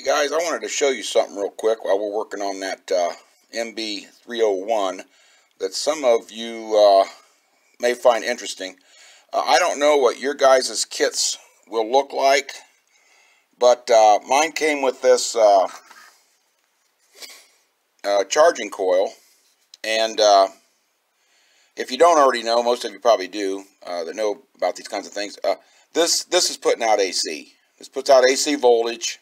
Hey guys, I wanted to show you something real quick while we're working on that MB301 that some of you may find interesting. I don't know what your guys' kits will look like, but mine came with this charging coil, and if you don't already know, most of you probably do that know about these kinds of things. This is putting out AC. This puts out AC voltage.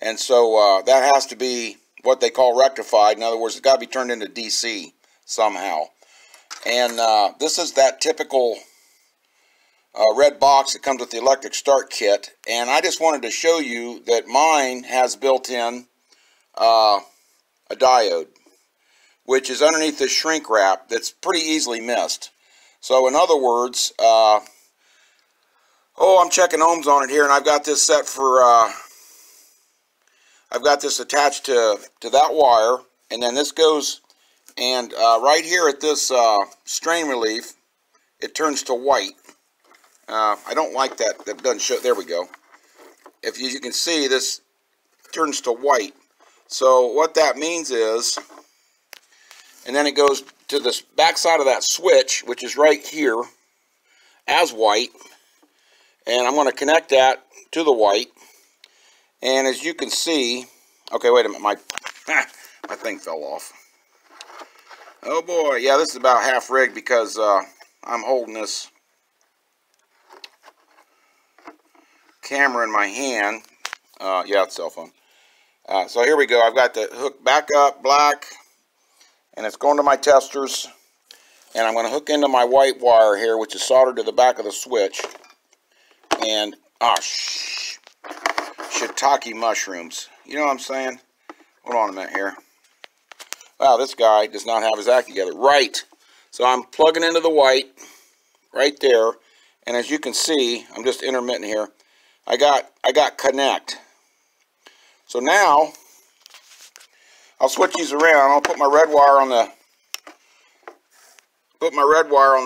And so that has to be what they call rectified. In other words, it's got to be turned into DC somehow. And this is that typical red box that comes with the electric start kit. And I just wanted to show you that mine has built in a diode, which is underneath this shrink wrap that's pretty easily missed. So in other words, I'm checking ohms on it here, and I've got this set for... I've got this attached to that wire, and then this goes, and right here at this strain relief, it turns to white. I don't like that. That doesn't show. There we go. If you can see, this turns to white. So what that means is, and then it goes to this back side of that switch, which is right here, as white, and I'm going to connect that to the white. And as you can see, okay, wait a minute, my thing fell off. Oh boy, yeah, this is about half rigged because I'm holding this camera in my hand. Yeah, it's cell phone. So here we go. I've got the hook back up, black, and it's going to my testers. And I'm going to hook into my white wire here, which is soldered to the back of the switch. And, shiitake mushrooms. You know what I'm saying? Hold on a minute here. Wow, this guy does not have his act together. Right. So I'm plugging into the white right there. And as you can see, I'm just intermittent here. I got connect. So now I'll switch these around. I'll put my red wire on the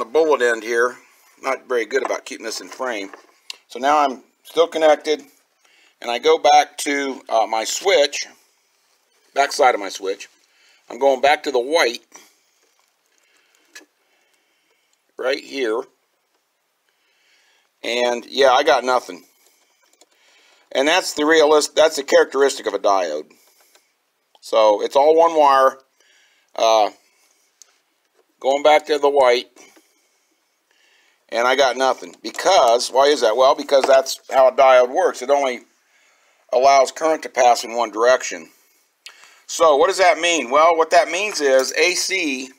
bullet end here. Not very good about keeping this in frame. So now I'm still connected. And I go back to my switch, back side of my switch. I'm going back to the white, right here. And yeah, I got nothing. And that's the characteristic of a diode. So it's all one wire. Going back to the white. And I got nothing. Because, why is that? Well, because that's how a diode works. It only allows current to pass in one direction. So what does that mean? Well, what that means is AC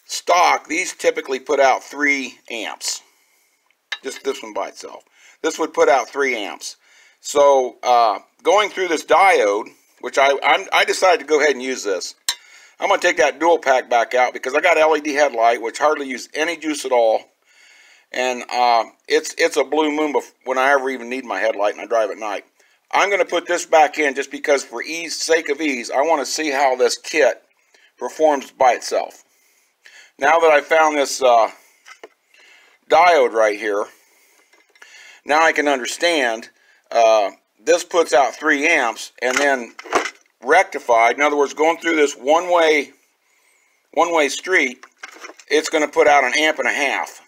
stock, these typically put out 3 amps. Just this one by itself. This would put out 3 amps. So going through this diode, which I decided to go ahead and use this. I'm going to take that dual pack back out because I got LED headlight, which hardly use any juice at all. And it's a blue moon when I ever even need my headlight and I drive at night. I'm going to put this back in just because for sake of ease, I want to see how this kit performs by itself. Now that I've found this diode right here, now I can understand this puts out 3 amps and then rectified. In other words, going through this one-way street, it's going to put out 1.5 amps.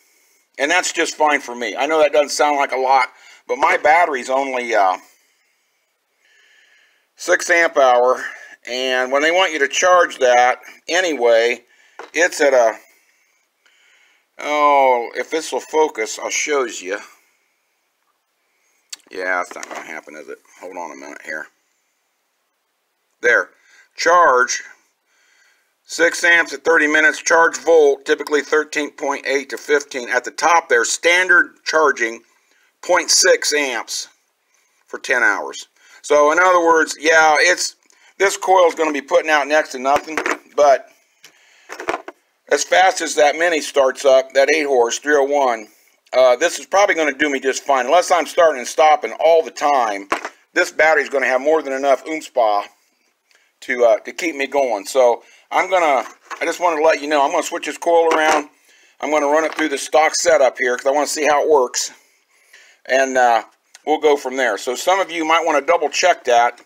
And that's just fine for me. I know that doesn't sound like a lot, but my battery's only 6 amp hour, and when they want you to charge that anyway, it's at a, if this will focus, I'll show you. Yeah, it's not going to happen, is it? Hold on a minute here. There. Charge 6 amps at 30 minutes. Charge volt, typically 13.8 to 15. At the top there, standard charging, 0.6 amps for 10 hours. So in other words, yeah, this coil is going to be putting out next to nothing, but as fast as that Mini starts up, that 8-horse 301, this is probably going to do me just fine. Unless I'm starting and stopping all the time, this battery is going to have more than enough oomph to keep me going. So I just wanted to let you know, I'm going to switch this coil around. I'm going to run it through the stock setup here because I want to see how it works. And we'll go from there. So some of you might want to double check that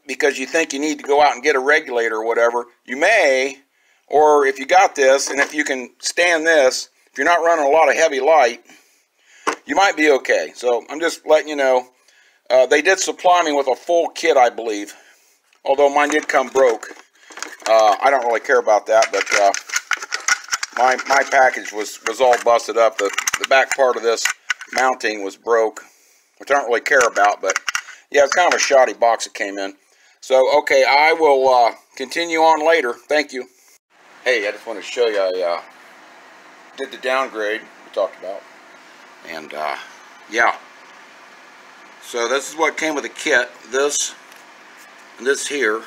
because you think you need to go out and get a regulator or whatever. You may, or if you got this, and if you can stand this, if you're not running a lot of heavy light, you might be okay. So I'm just letting you know. They did supply me with a full kit, I believe, although mine did come broke. I don't really care about that, but my package was all busted up. The back part of this mounting was broke, which I don't really care about, but yeah, it's kind of a shoddy box it came in. So, okay, I will continue on later. Thank you. Hey, I just want to show you, I did the downgrade we talked about. And, yeah. So, this is what came with the kit. This and this here.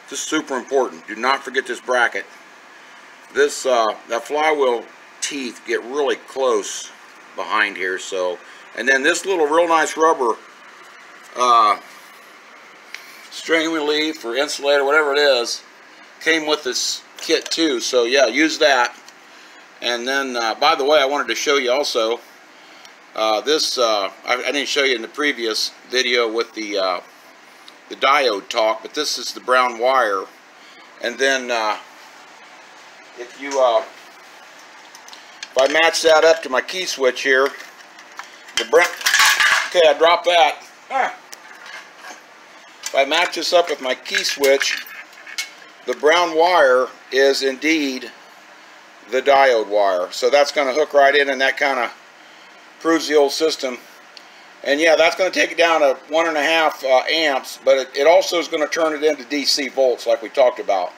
This is super important. Do not forget this bracket. This, that flywheel teeth get really close behind here. So, and then this little real nice rubber string relief or insulator, whatever it is, came with this kit too. So yeah, use that. And then, by the way, I wanted to show you also this. I didn't show you in the previous video with the diode talk, but this is the brown wire. And then if I match that up to my key switch here, okay, I dropped that. If I match this up with my key switch, the brown wire is indeed the diode wire. So that's going to hook right in, and that kind of proves the old system. And yeah, that's going to take it down to 1.5 amps, but it also is going to turn it into DC volts like we talked about,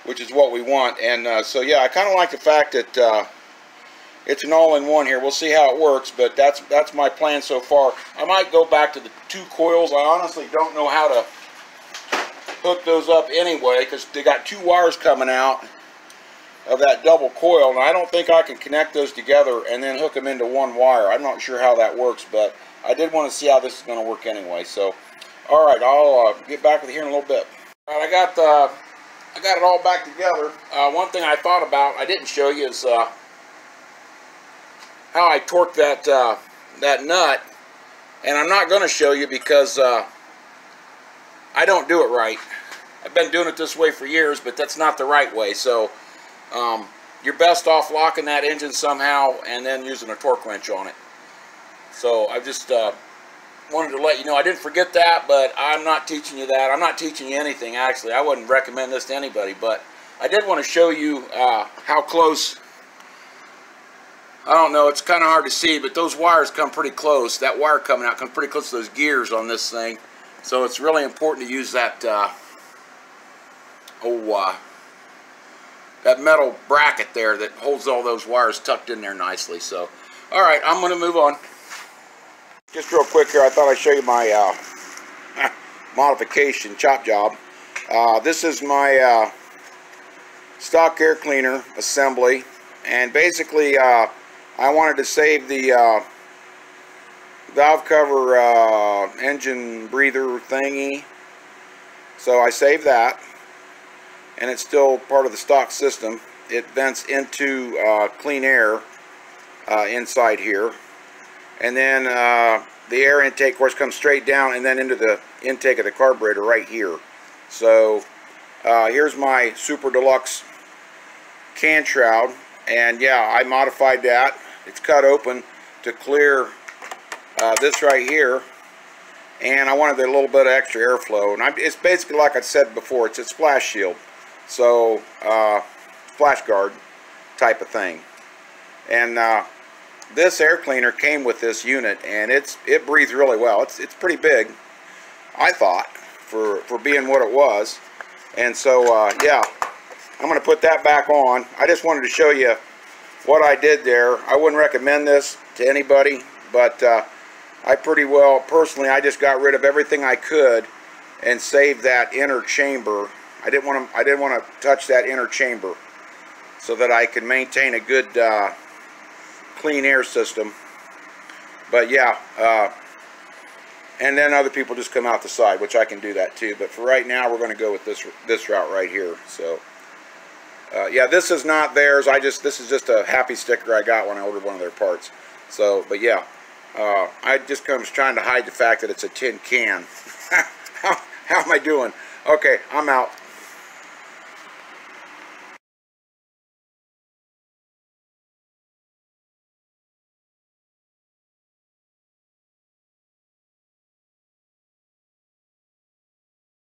which is what we want. And so yeah, I kind of like the fact that it's an all-in-one here. We'll see how it works, but that's my plan so far. I might go back to the 2 coils. I honestly don't know how to hook those up anyway, because they got 2 wires coming out of that double coil, and I don't think I can connect those together and then hook them into 1 wire. I'm not sure how that works, but I did want to see how this is going to work anyway. So, all right, I'll get back with you here in a little bit. All right, I got it all back together. One thing I thought about, I didn't show you, is how I torque that nut, and I'm not going to show you because I don't do it right. I've been doing it this way for years, but that's not the right way. So you're best off locking that engine somehow and then using a torque wrench on it. So I just wanted to let you know. I didn't forget that, but I'm not teaching you that. I'm not teaching you anything, actually. I wouldn't recommend this to anybody, but I did want to show you how close. I don't know, it's kind of hard to see, but those wires come pretty close. That wire coming out comes pretty close to those gears on this thing. So it's really important to use that that metal bracket there that holds all those wires tucked in there nicely. So, all right, I'm going to move on. Just real quick here, I thought I'd show you my modification chop job. This is my stock air cleaner assembly, and basically I wanted to save the valve cover engine breather thingy, so I saved that, and it's still part of the stock system. It vents into clean air inside here, and then the air intake, of course, comes straight down and then into the intake of the carburetor right here. So here's my Super Deluxe can shroud, and yeah, I modified that. It's cut open to clear this right here, and I wanted a little bit of extra airflow. And it's basically, like I said before, it's a splash shield, so splash guard type of thing. And this air cleaner came with this unit, and it breathes really well. It's pretty big, I thought, for being what it was. And so yeah, I'm going to put that back on. I just wanted to show you what I did there. I wouldn't recommend this to anybody, but I pretty well, personally, I just got rid of everything I could and saved that inner chamber. I didn't want to touch that inner chamber so that I could maintain a good clean air system. But yeah, and then other people just come out the side, which I can do that too. But for right now, we're going to go with this route right here. So yeah, this is not theirs. This is just a happy sticker I got when I ordered one of their parts. So, but yeah, I just was trying to hide the fact that it's a tin can. How am I doing? Okay, I'm out.